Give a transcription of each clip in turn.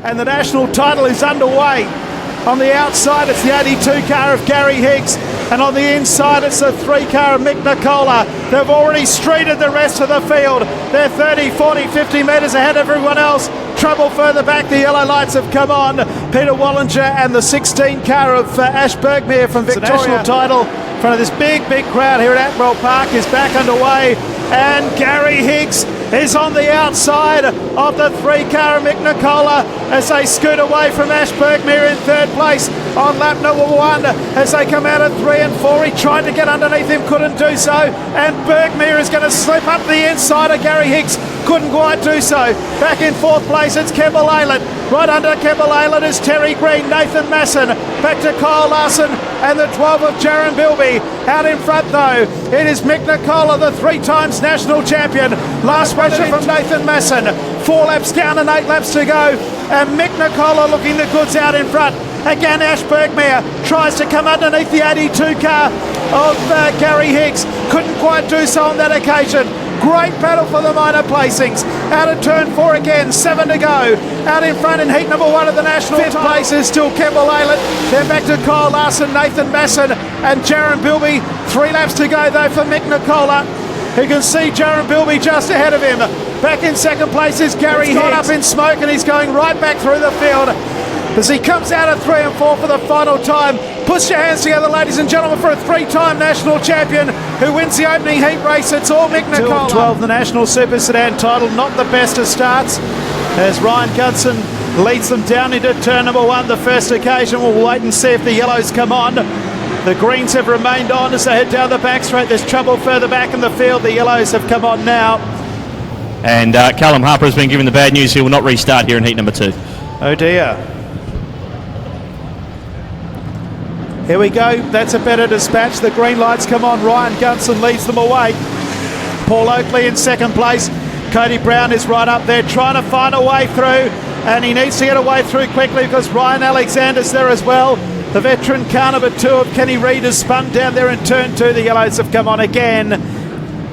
and the national title is underway. On the outside, it's the 82 car of Gary Higgs, and on the inside, it's the 3 car of Mick Nicola. They've already streeted the rest of the field. They're 30, 40, 50 metres ahead of everyone else. Trouble further back, the yellow lights have come on. Peter Wallinger and the 16 car of Ash Bergmere from Victoria. The national title in front of this big crowd here at Admiral Park is back underway, and Gary Higgs is on the outside of the 3 car of Mick Nicola as they scoot away from Ash Bergmere in 3rd place on lap number 1 as they come out of 3 and 4. He tried to get underneath him, couldn't do so, and Bergmere is going to slip up the inside of Gary Higgs, couldn't quite do so. Back in 4th place, it's Kemble Aylet. Right under Kemble Aylet is Terry Green, Nathan Masson, back to Kyle Larson and the 12 of Jaron Bilby. Out in front though, it is Mick Nicola, the 3 times national champion. Last pressure from Nathan Masson. 4 laps down and 8 laps to go, and Mick Nicola looking the goods out in front. Again, Ash Bergmere tries to come underneath the 82 car of Gary Higgs. Couldn't quite do so on that occasion. Great battle for the minor placings. Out of turn 4 again, 7 to go. Out in front in heat number 1 of the national 5th place is still Kemble Aylet. Then back to Kyle Larson, Nathan Masson and Jaron Bilby. 3 laps to go though for Mick Nicola. You can see Jaron Bilby just ahead of him. Back in 2nd place is Gary Higgs. Gone up in smoke and he's going right back through the field as he comes out of 3 and 4 for the final time. Put your hands together, ladies and gentlemen, for a 3-time national champion who wins the opening heat race. It's all Mick Nicola. 12, the National Super Sedan Title, not the best of starts as Ryan Gunson leads them down into turn number 1. The first occasion, we'll wait and see if the yellows come on. The greens have remained on as they head down the back straight. There's trouble further back in the field. The yellows have come on now. And Callum Harper has been given the bad news. He will not restart here in heat number 2. Oh dear. Here we go, that's a better dispatch. The green lights come on, Ryan Gunson leads them away. Paul Oakley in 2nd place. Cody Brown is right up there trying to find a way through, and he needs to get away through quickly because Ryan Alexander's there as well. The veteran car number 2 of Kenny Reid has spun down there in turn 2. The yellows have come on again.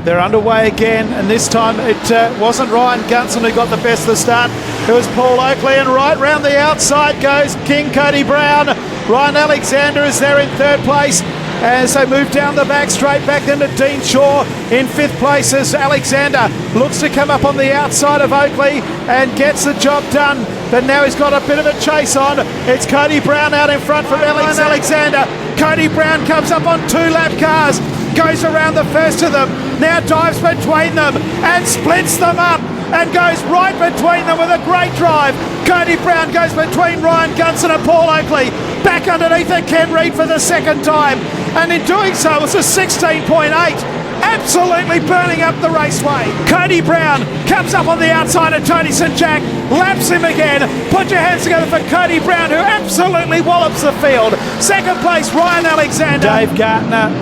They're underway again, and this time it wasn't Ryan Gunson who got the best of the start. It was Paul Oakley, and right round the outside goes King Cody Brown. Ryan Alexander is there in 3rd place as they move down the back straight. Back then to Dean Shaw in 5th place as Alexander looks to come up on the outside of Oakley and gets the job done, but now he's got a bit of a chase on. It's Cody Brown out in front from Alexander. Cody Brown comes up on 2 lap cars, goes around the first of them, now dives between them and splits them up and goes right between them with a great drive. Cody Brown goes between Ryan Gunson and Paul Oakley, back underneath it Ken Reid for the 2nd time, and in doing so it was a 16.8, absolutely burning up the raceway. Cody Brown comes up on the outside of Tony St Jack, laps him again. Put your hands together for Cody Brown, who absolutely wallops the field. 2nd place Ryan Alexander. Dave Gardner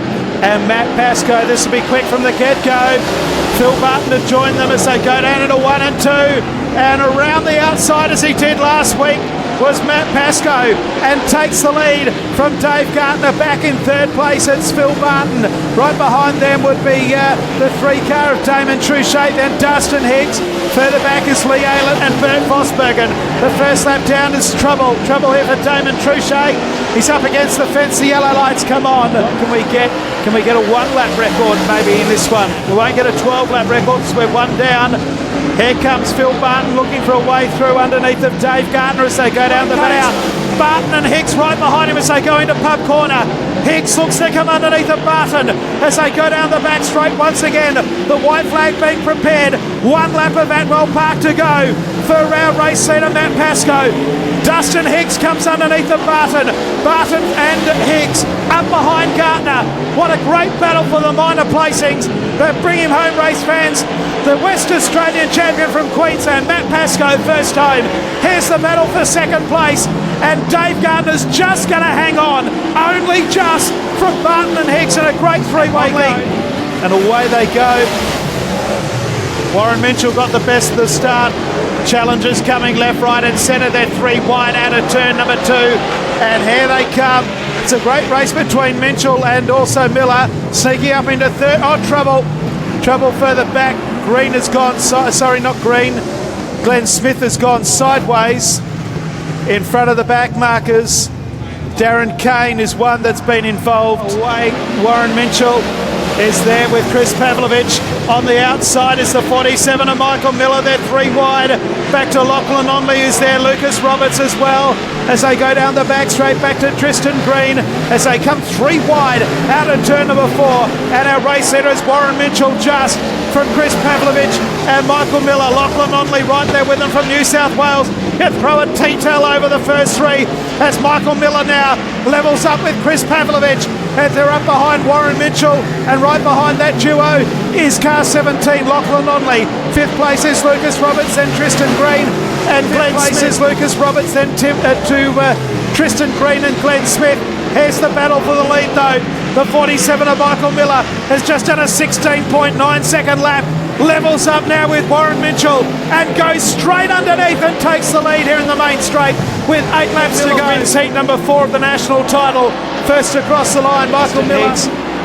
and Matt Pascoe. This will be quick from the get-go. Phil Barton to join them as they go down into 1 and 2, and around the outside as he did last week was Matt Pascoe, and takes the lead from Dave Gardner. Back in 3rd place it's Phil Barton. Right behind them would be the 3 car of Damon Truchet, then Dustin Higgs. Further back is Lee Aylet and Bert Vosbergen. The first lap down is trouble here for Damon Truchet. He's up against the fence, the yellow lights come on. Can we get a 1-lap record maybe in this one? We won't get a 12-lap record because we're 1 down. Here comes Phil Barton looking for a way through underneath of Dave Gardner as they go down the back. Barton and Higgs right behind him as they go into pub corner. Higgs looks to come underneath of Barton as they go down the back straight once again. The white flag being prepared. 1 lap of Admiral Park to go for our race leader Matt Pascoe. Dustin Higgs comes underneath of Barton. Barton and Higgs up behind Gardner. What a great battle for the minor placings. They bring him home, race fans. The West Australian champion from Queensland, Matt Pascoe, first home. Here's the battle for 2nd place, and Dave Gardner's just going to hang on, only just, from Barton and Higgs in a great 3-way lead. And away they go. Warren Mitchell got the best of the start. Challengers coming left, right and centre. They're 3 wide out of turn number 2, and here they come. It's a great race between Mitchell and also Miller, sneaking up into 3rd. Oh, trouble further back. Green has gone, sorry, not Green. Glenn Smith has gone sideways. in front of the back markers. Darren Kane is one that's been involved. Away, Warren Mitchell is there with Chris Pavlovich. On the outside is the 47 of Michael Miller. They're 3 wide. Back to Lachlan Onley is there. Lucas Roberts as well as they go down the back straight. Back to Tristan Green as they come 3 wide out of turn number 4. And our race leader is Warren Mitchell just from Chris Pavlovich and Michael Miller. Lachlan Onley right there with them from New South Wales. You throw a T-tail over the first 3 as Michael Miller now levels up with Chris Pavlovich. And they're up behind Warren Mitchell, and right behind that duo is car 17, Lachlan Onley. 5th place is Lucas Roberts, then Tristan Green, and Glenn Smith. Is Lucas Roberts, then Tristan Green and Glenn Smith. Here's the battle for the lead though. The 47 of Michael Miller has just done a 16.9 second lap. Levels up now with Warren Mitchell and goes straight underneath and takes the lead here in the main straight with 8 laps to go. It's heat number 4 of the national title. First across the line, Michael Miller.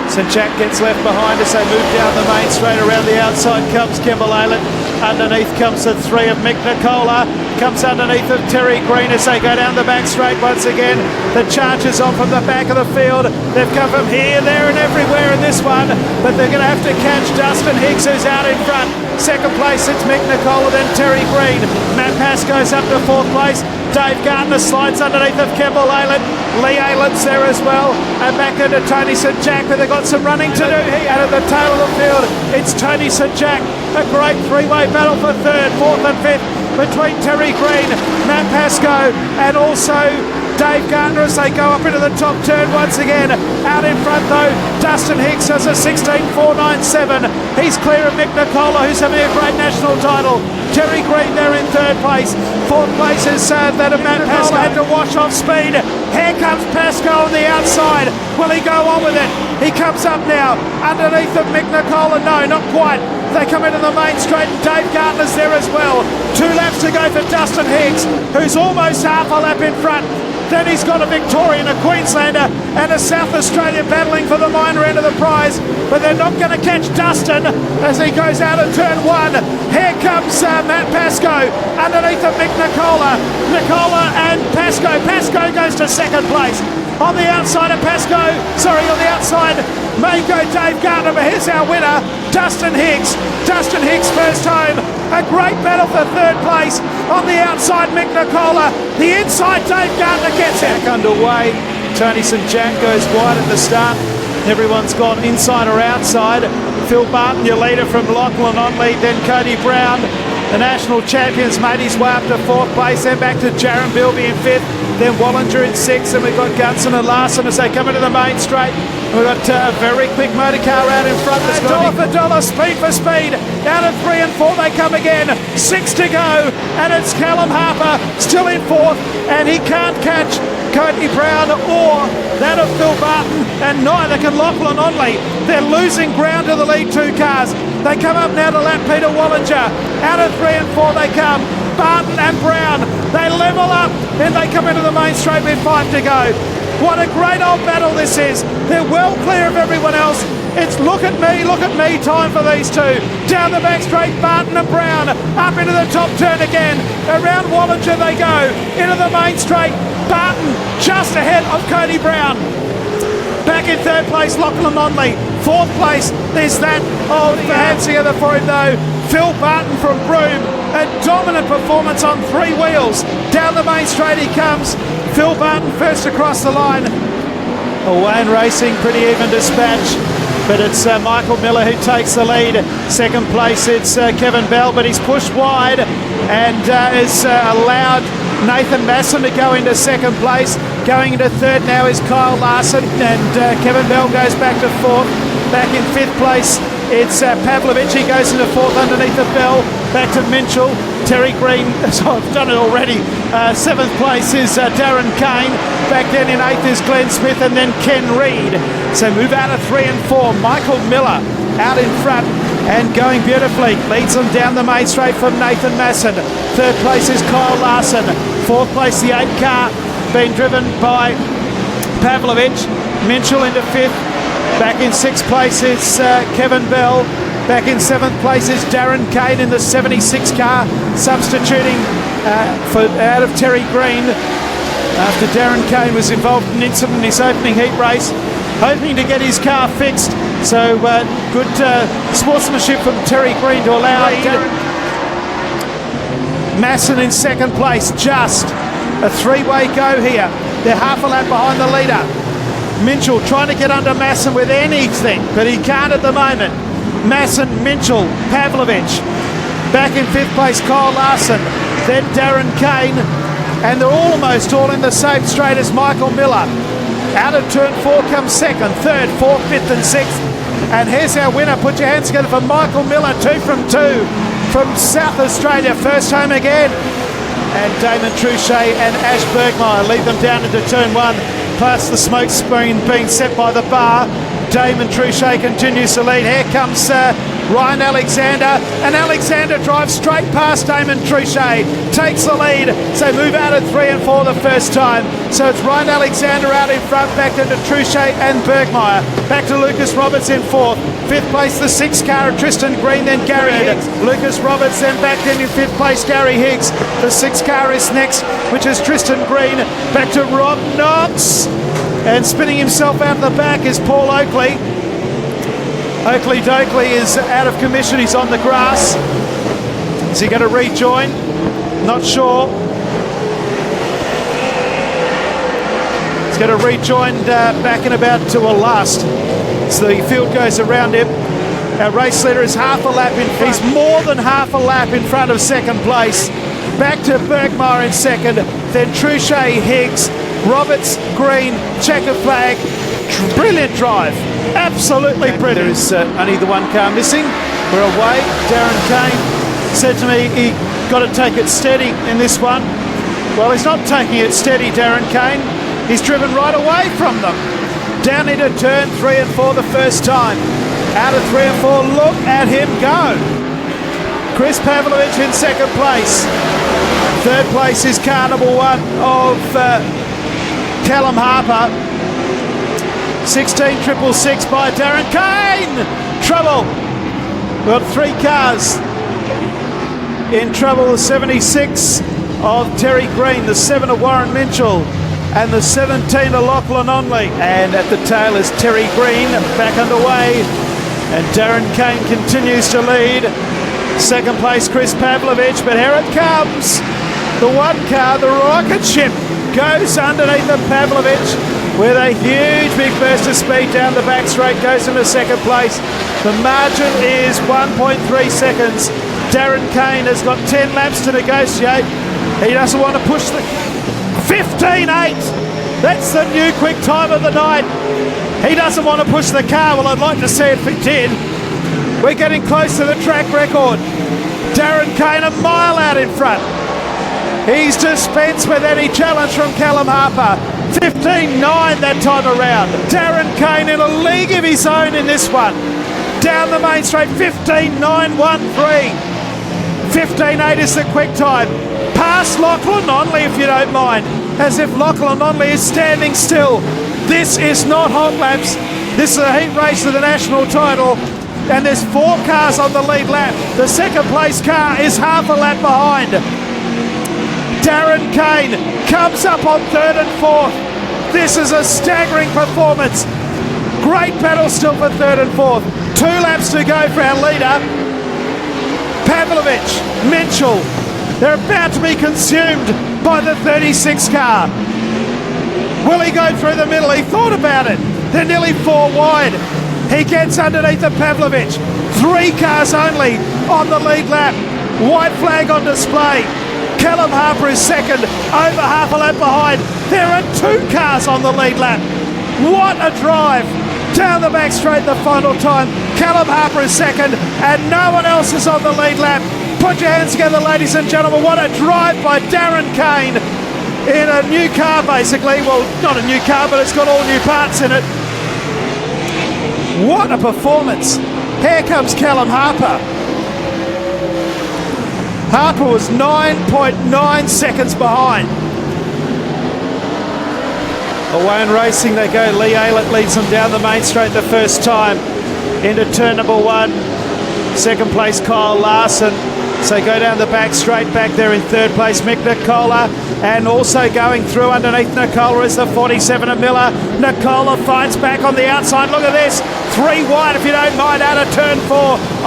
St Jack gets left behind as they move down the main straight. Around the outside comes Kimball Aylet. Underneath comes the 3 of Mick Nicola. Comes underneath of Terry Green as they go down the back straight once again. The charges on from the back of the field. They've come from here, there and everywhere in this one, but they're going to have to catch Dustin Hicks, who's out in front. Second place, it's Mick Nicola, then Terry Green. Matt Pascoe's up to 4th place. Dave Gardner slides underneath of Kimball Aylet. Lee Aylet's there as well. And back into Tony St Jack, but they've got some running to do. Out of the tail of the field, it's Tony St Jack. A great 3-way battle for 3rd, 4th and 5th between Terry Green, Matt Pascoe and also Dave Gardner as they go up into the top turn once again. Out in front though, Dustin Hicks has a 16.497. He's clear of Mick Nicola, who's having a great national title. Terry Green there in 3rd place. 4th place is that of Matt Pascoe. Had to wash off speed. Here comes Pascoe on the outside. Will he go on with it? He comes up now underneath of Mick Nicola. No, not quite. They come into the main straight and Dave Gardner's there as well. 2 laps to go for Dustin Hicks, who's almost half a lap in front. Then he's got a Victorian, a Queenslander and a South Australian battling for the minor end of the prize, but they're not going to catch Dustin as he goes out of turn 1. Here comes Matt Pascoe underneath of Mick Nicola. Nicola and Pascoe. Pascoe goes to 2nd place. On the outside of Pascoe, on the outside may go Dave Gardner, but here's our winner, Dustin Hicks. Dustin Hicks first home. A great battle for 3rd place. On the outside, Mick Nicola. The inside, Dave Gardner gets it. Back underway. Tony St Jack goes wide at the start. Everyone's gone inside or outside. Phil Barton, your leader from Lachlan Onley, then Cody Brown. The national champions made his way up to 4th place, then back to Jaron Bilby in 5th, then Wallinger in 6th, and we've got Gunson and Larson as they come into the main straight. We've got a very quick motor car out in front. Dollar for dollar, speed for speed. Out of 3 and 4 they come again. 6 to go, and it's Callum Harper still in 4th, and he can't catch Cody Brown or that of Phil Barton, and neither can Lachlan Onley. They're losing ground to the lead 2 cars. They come up now to lap Peter Wallinger. Out of 3 and 4 they come. Barton and Brown, they level up, and they come into the main straight with 5 to go. What a great old battle this is. They're well clear of everyone else. It's look at me time for these 2. Down the back straight, Barton and Brown. Up into the top turn again. Around Wallinger they go. Into the main straight. Barton just ahead of Cody Brown. Back in 3rd place, Lachlan Onley. 4th place, there's that of Hansinger for him though. Phil Barton from Broome. A dominant performance on 3 wheels. Down the main straight he comes. Phil Barton first across the line. Wayne Racing, pretty even dispatch. But it's Michael Miller who takes the lead. 2nd place, it's Kevin Bell, but he's pushed wide and is allowed Nathan Masson to go into 2nd place. Going into 3rd now is Kyle Larson, and Kevin Bell goes back to 4th. Back in 5th place, it's Pavlovich. He goes into 4th underneath the Bell. Back to Mitchell. Terry Green, so I've done it already. 7th place is Darren Kane. Back then in 8th is Glenn Smith, and then Ken Reid. So move out of 3 and 4. Michael Miller out in front and going beautifully. Leads them down the main straight from Nathan Masson. 3rd place is Kyle Larson. 4th place, the 8 car being driven by Pavlovich. Mitchell into 5th. Back in 6th place is Kevin Bell. Back in 7th place is Darren Kane in the 76 car, substituting out of Terry Green after Darren Kane was involved in an incident in his opening heat race, hoping to get his car fixed. So good sportsmanship from Terry Green to allow Masson in second place. Just a three-way go here. They're half a lap behind the leader. Minchell trying to get under Masson with anything, but he can't at the moment. Masson, Minchell, Pavlovich. Back in fifth place, Kyle Larson. Then Darren Kane. And they're almost all in the same straight as Michael Miller. Out of turn 4 comes second, third, fourth, fifth and sixth. And here's our winner. Put your hands together for Michael Miller, 2 from 2 from South Australia, first home again. And Damon Truchet and Ash Bergmeyer lead them down into turn 1, past the smoke screen being set by the bar. Damon Truchet continues to lead. Here comes Ryan Alexander, and Alexander drives straight past Damon Truchet, takes the lead. So move out at 3 and 4 the first time. So it's Ryan Alexander out in front, back into Truchet and Bergmeyer. Back to Lucas Roberts in fourth. Fifth place, the 6 car of Tristan Green, then Gary Higgs. Lucas Roberts then back in fifth place, Gary Higgs. The 6 car is next, which is Tristan Green. Back to Rob Knox. And spinning himself out the back is Paul Oakley. Oakley Doakley is out of commission. He's on the grass. Is he going to rejoin? Not sure. He's going to rejoin back in about to a last. So the field goes around him. Our race leader is half a lap in front. He's more than half a lap in front of second place. Back to Bergmeyer in second. Then Truchet, Higgs, Roberts, Green, checker flag. Brilliant drive. Absolutely brilliant. There is only the 1 car missing. We're away. Darren Kane said to me he got to take it steady in this one. Well, he's not taking it steady, Darren Kane. He's driven right away from them. Down into turn 3 and 4 the first time. Out of 3 and 4, look at him go. Chris Pavlovich in second place. Third place is car number 1 of Callum Harper. 16,666 by Darren Kane. Trouble. We've got 3 cars in trouble. The 76 of Terry Green, the 7 of Warren Minchell, and the 17 of Lachlan Onley. And at the tail is Terry Green, back underway. And Darren Kane continues to lead. Second place, Chris Pavlovich, but here it comes. The 1 car, the rocket ship, goes underneath the Pavlovich with a huge big burst of speed down the back straight, goes into second place. The margin is 1.3 seconds. Darren Kane has got 10 laps to negotiate. He doesn't want to push the 15.8. That's the new quick time of the night. He doesn't want to push the car. Well, I'd like to see it if he did. We're getting close to the track record. Darren Kane a mile out in front. He's dispensed with any challenge from Callum Harper. 15.9 that time around. Darren Kane in a league of his own in this one. Down the main straight, 15.913. 15.8 is the quick time. Past Lachlan Onley, if you don't mind. As if Lachlan Onley is standing still. This is not hot laps. This is a heat race for the national title. And there's 4 cars on the lead lap. The second place car is half a lap behind. Darren Kane comes up on 3rd and 4th. This is a staggering performance. Great battle still for 3rd and 4th. 2 laps to go for our leader. Pavlovich, Minchell, they're about to be consumed by the 36 car. Will he go through the middle? He thought about it. They're nearly 4 wide. He gets underneath the Pavlovich. 3 cars only on the lead lap. White flag on display. Callum Harper is second, over half a lap behind. There are 2 cars on the lead lap. What a drive. Down the back straight the final time. Callum Harper is second, and no one else is on the lead lap. Put your hands together, ladies and gentlemen. What a drive by Darren Kane in a new car, basically. Well, not a new car, but it's got all new parts in it. What a performance. Here comes Callum Harper. Harper was 9.9 seconds behind. Away in racing they go. Lee Aylett leads them down the main straight the first time into turn number 1. Second place Kyle Larson. So go down the back straight, back there in third place, Mick Nicola, and also going through underneath Nicola is the 47 of Miller. Nicola fights back on the outside. Look at this, 3 wide if you don't mind, out of turn 4,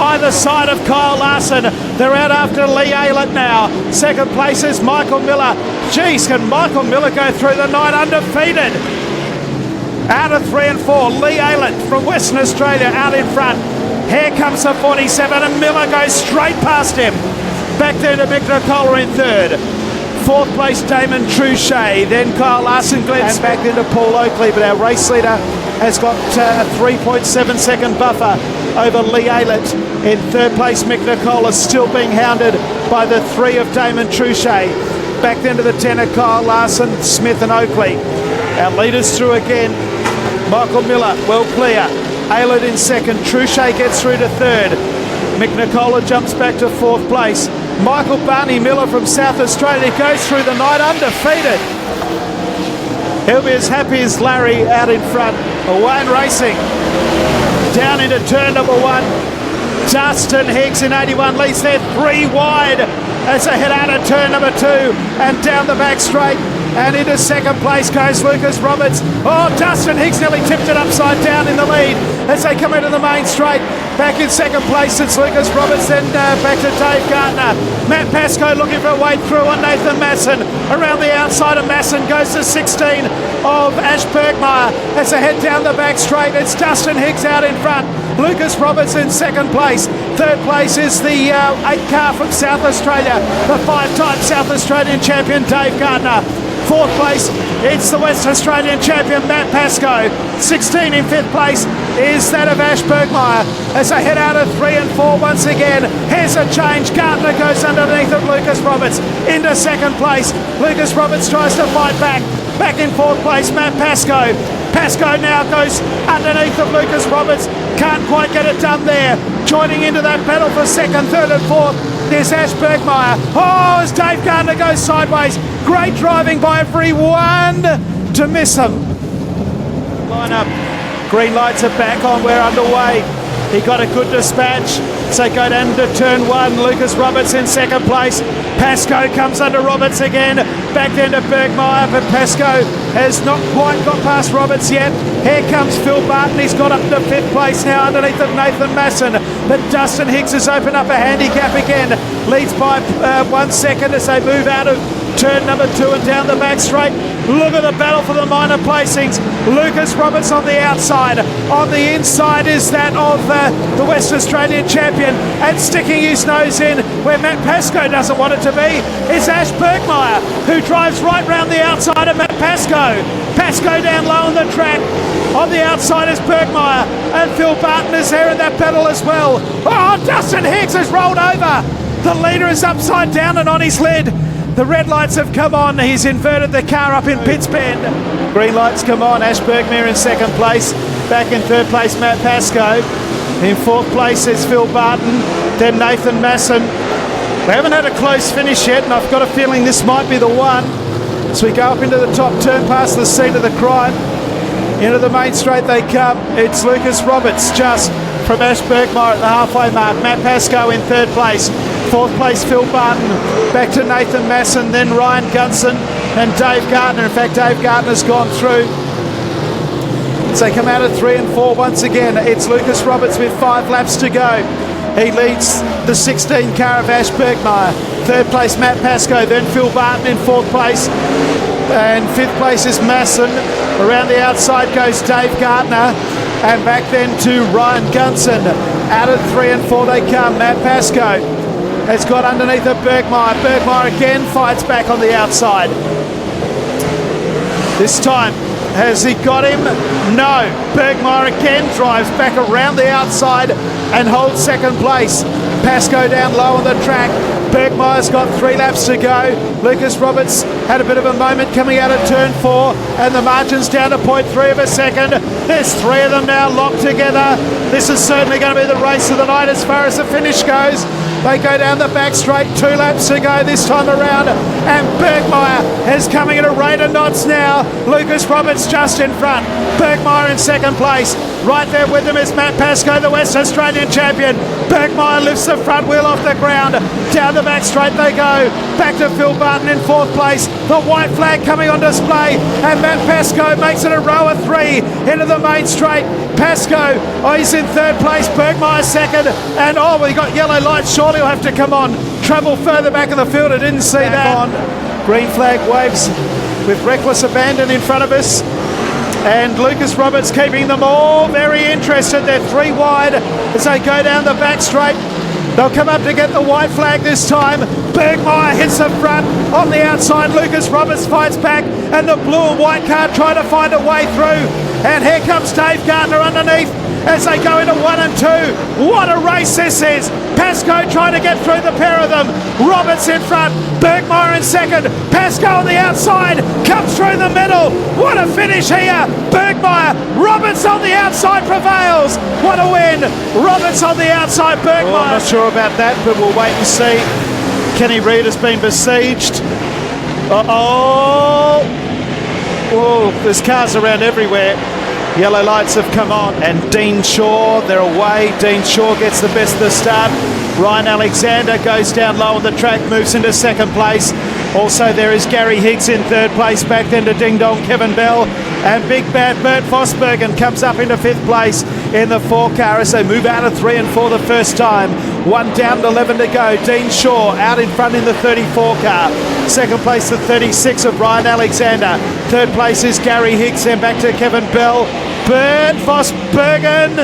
either side of Kyle Larson. They're out after Lee Aylett now. Second place is Michael Miller. Geez, can Michael Miller go through the night undefeated? Out of 3 and 4, Lee Aylett from Western Australia out in front. Here comes the 47 and Miller goes straight past him. Back there to Mick Nicola in third. Fourth place Damon Truchet, then Kyle Larson glimpse back into Paul Oakley, but our race leader has got a 3.7 second buffer over Lee Aylett. In third place Mick Nicola, still being hounded by the 3 of Damon Truchet. Back then to the 10 of Kyle Larson, Smith and Oakley. Our leaders through again. Michael Miller well clear. Aylett in second. Truchet gets through to third. Mick Nicola jumps back to fourth place. Michael Barney Miller from South Australia goes through the night undefeated. He'll be as happy as Larry out in front. Wayne Racing down into turn number 1. Dustin Hicks in 81 leads there 3 wide as they head out of turn number 2 and down the back straight. And into second place goes Lucas Roberts. Oh, Dustin Hicks nearly tipped it upside down in the lead as they come into the main straight. Back in second place, it's Lucas Roberts, then back to Dave Gardner. Matt Pascoe looking for a way through on Nathan Masson. Around the outside of Masson goes to 16 of Ash Bergmeyer. As they head down the back straight, it's Dustin Hicks out in front. Lucas Roberts in second place. Third place is the 8 car from South Australia, the 5-time South Australian champion Dave Gardner. Fourth place, it's the West Australian champion Matt Pascoe. 16 in fifth place is that of Ash Bergmeyer. As they head out of 3 and 4 once again, here's a change. Gardner goes underneath of Lucas Roberts into second place. Lucas Roberts tries to fight back. Back in fourth place, Matt Pascoe. Pascoe now goes underneath of Lucas Roberts. Can't quite get it done there. Joining into that battle for second, third and fourth, there's Ash Bergmeyer. Oh, as Dave Gardner goes sideways. Great driving by everyone to miss him. Line up. Green lights are back on. We're underway. He got a good dispatch. So go down to turn 1. Lucas Roberts in second place. Pascoe comes under Roberts again. Back then to Bergmeyer, but Pascoe has not quite got past Roberts yet. Here comes Phil Barton. He's got up to fifth place now underneath of Nathan Masson. But Dustin Hicks has opened up a handicap again. Leads by 1 second as they move out of turn number 2 and down the back straight. Look at the battle for the minor placings. Lucas Roberts on the outside. On the inside is that of the West Australian champion. And sticking his nose in where Matt Pascoe doesn't want it to be is Ash Bergmeyer, who drives right round the outside of Matt Pascoe. Pascoe down low on the track. On the outside is Bergmeyer. And Phil Barton is there in that battle as well. Oh, Dustin Hicks has rolled over. The leader is upside down and on his lid. The red lights have come on. He's inverted the car up in Pitts Bend. Green lights come on. Ash Bergmeyer in second place. Back in third place, Matt Pascoe. In fourth place is Phil Barton. Then Nathan Masson. We haven't had a close finish yet, and I've got a feeling this might be the one. As we go up into the top turn past the scene of the crime. Into the main straight they come. It's Lucas Roberts just from Ash Bergmeyer at the halfway mark. Matt Pascoe in third place. Fourth place, Phil Barton. Back to Nathan Masson, then Ryan Gunson and Dave Gardner. In fact, Dave Gardner's gone through. So they come out of 3 and 4 once again. It's Lucas Roberts with 5 laps to go. He leads the 16 car of Ash Bergmeyer. Third place, Matt Pascoe, then Phil Barton in fourth place. And fifth place is Masson. Around the outside goes Dave Gardner. And back then to Ryan Gunson. Out of 3 and 4 they come. Matt Pascoe has got underneath of Bergmeyer. Bergmeyer again fights back on the outside. This time, has he got him? No. Bergmeyer again drives back around the outside and holds second place. Pascoe down low on the track. Bergmeyer's got 3 laps to go. Lucas Roberts had a bit of a moment coming out of turn 4, and the margin's down to 0.3 of a second. There's 3 of them now locked together. This is certainly going to be the race of the night as far as the finish goes. They go down the back straight, 2 laps to go this time around, and Bergmeyer is coming at a rate of knots now. Lucas Roberts just in front. Bergmeyer in second place. Right there with him is Matt Pascoe, the West Australian champion. Bergmeyer lifts the front wheel off the ground. Down the back straight they go. Back to Phil Barton in 4th place. The white flag coming on display. And Matt Pascoe makes it a row of 3 into the main straight. Pascoe, he's in 3rd place. Bergmeyer 2nd. And we got yellow lights. Surely will have to come on. Travel further back in the field. I didn't see that. On. Green flag waves with reckless abandon in front of us. And Lucas Roberts keeping them all very interested. They're 3 wide as they go down the back straight. They'll come up to get the white flag this time. Bergmeyer hits the front on the outside. Lucas Roberts fights back, and the blue and white car trying to find a way through. And here comes Dave Gardner underneath as they go into 1 and 2. What a race this is. Pascoe trying to get through the pair of them. Roberts in front, Bergmeyer in 2nd. Pascoe on the outside, comes through the middle. What a finish here. Bergmeyer, Roberts on the outside prevails. What a win. Roberts on the outside, Bergmeyer. I'm not sure about that, but we'll wait and see. Kenny Reid has been besieged. There's cars around everywhere. Yellow lights have come on, and Dean Shaw, they're away. Dean Shaw gets the best of the start. Ryan Alexander goes down low on the track, moves into 2nd place. Also there is Gary Higgs in 3rd place, back then to Ding Dong Kevin Bell. And Big Bad Bert Vosbergen comes up into 5th place in the 4 car as they move out of 3 and 4 the first time. 1 down and 11 to go. Dean Shaw out in front in the 34 car. 2nd place the 36 of Ryan Alexander. 3rd place is Gary Higgs, then back to Kevin Bell. Bert Vosbergen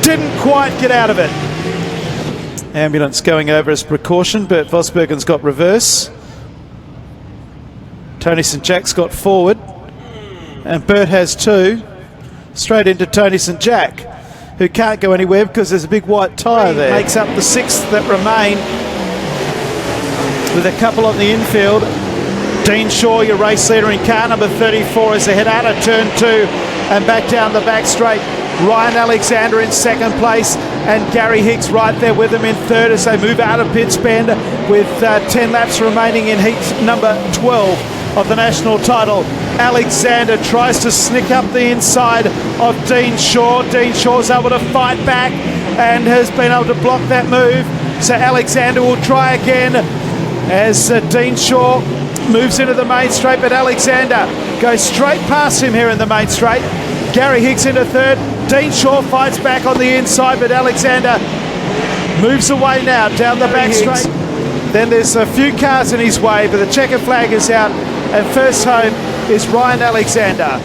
didn't quite get out of it. Ambulance going over as precaution. Bert Vosbergen's got reverse. Tony St Jack's got forward. And Bert has 2. Straight into Tony St Jack, who can't go anywhere because there's a big white tyre there. Makes up the 6th that remain with a couple on the infield. Dean Shaw, your race leader in car number 34, as they head out of turn 2 and back down the back straight. Ryan Alexander in 2nd place, and Gary Higgs right there with them in 3rd as they move out of Pitts Bend with 10 laps remaining in heat number 12 of the national title. Alexander tries to sneak up the inside of Dean Shaw. Dean Shaw's able to fight back and has been able to block that move. So Alexander will try again as Dean Shaw moves into the main straight, but Alexander goes straight past him here in the main straight. Gary Higgs into 3rd. Dean Shaw fights back on the inside, but Alexander moves away now down the back straight. Then there's a few cars in his way, but the checker flag is out, and first home is Ryan Alexander.